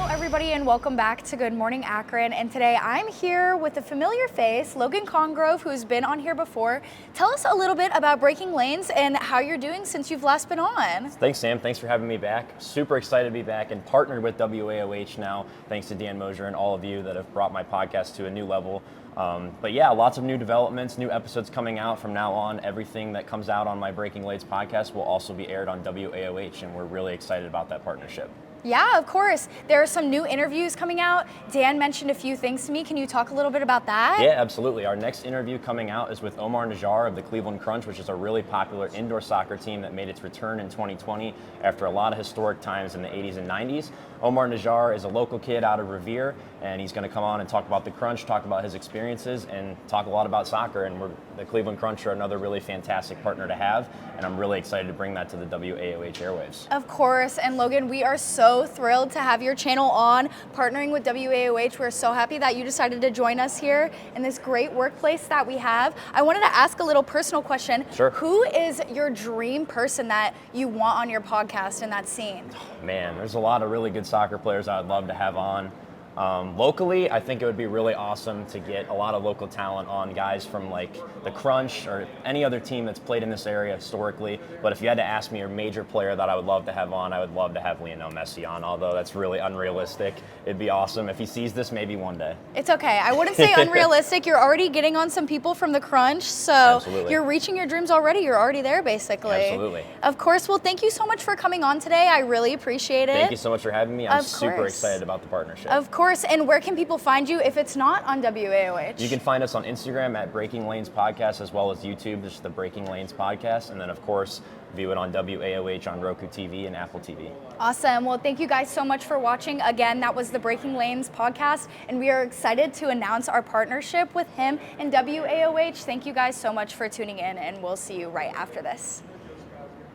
Everybody, and welcome back to Good Morning Akron. And today I'm here with a familiar face, Logan Congrove, who's been on here before. Tell us a little bit about Breaking Lanes and how you're doing since you've last been on. Thanks, Sam. Thanks for having me back. Super excited to be back and partnered with WAOH now, thanks to Dan Mosier and all of you that have brought my podcast to a new level. But yeah, lots of new developments, new episodes coming out from now on. Everything that comes out on my Breaking Lanes podcast will also be aired on WAOH, and we're really excited about that partnership. Yeah, of course. There are some new interviews coming out. Dan mentioned a few things to me. Can you talk a little bit about that? Yeah, absolutely. Our next interview coming out is with Omar Najjar of the Cleveland Crunch, which is a really popular indoor soccer team that made its return in 2020 after a lot of historic times in the 80s and 90s. Omar Najjar is a local kid out of Revere, and he's going to come on and talk about the Crunch, talk about his experiences, and talk a lot about soccer. And the Cleveland Crunch are another really fantastic partner to have, and I'm really excited to bring that to the WAOH airwaves. Of course, and Logan, we are so thrilled to have your channel on, partnering with WAOH. We're so happy that you decided to join us here in this great workplace that we have. I wanted to ask a little personal question. Sure. Who is your dream person that you want on your podcast in that scene? Man, there's a lot of really good soccer players I would love to have on. Locally, I think it would be really awesome to get a lot of local talent on, guys from like the Crunch or any other team that's played in this area historically. But if you had to ask me a major player that I would love to have on, I would love to have Lionel Messi on, although that's really unrealistic. It'd be awesome. If he sees this, maybe one day. It's okay. I wouldn't say unrealistic. You're already getting on some people from the Crunch, so Absolutely. You're reaching your dreams already. You're already there, basically. Absolutely. Of course. Well, thank you so much for coming on today. I really appreciate it. Thank you so much for having me. I'm Of super course. excited about the partnership. Of course. And where can people find you if it's not on WAOH? You can find us on Instagram at Breaking Lanes Podcast, as well as YouTube, just the Breaking Lanes Podcast. And then, of course, view it on WAOH on Roku TV and Apple TV. Awesome. Well, thank you guys so much for watching. Again, that was the Breaking Lanes Podcast, and we are excited to announce our partnership with him and WAOH. Thank you guys so much for tuning in, and we'll see you right after this.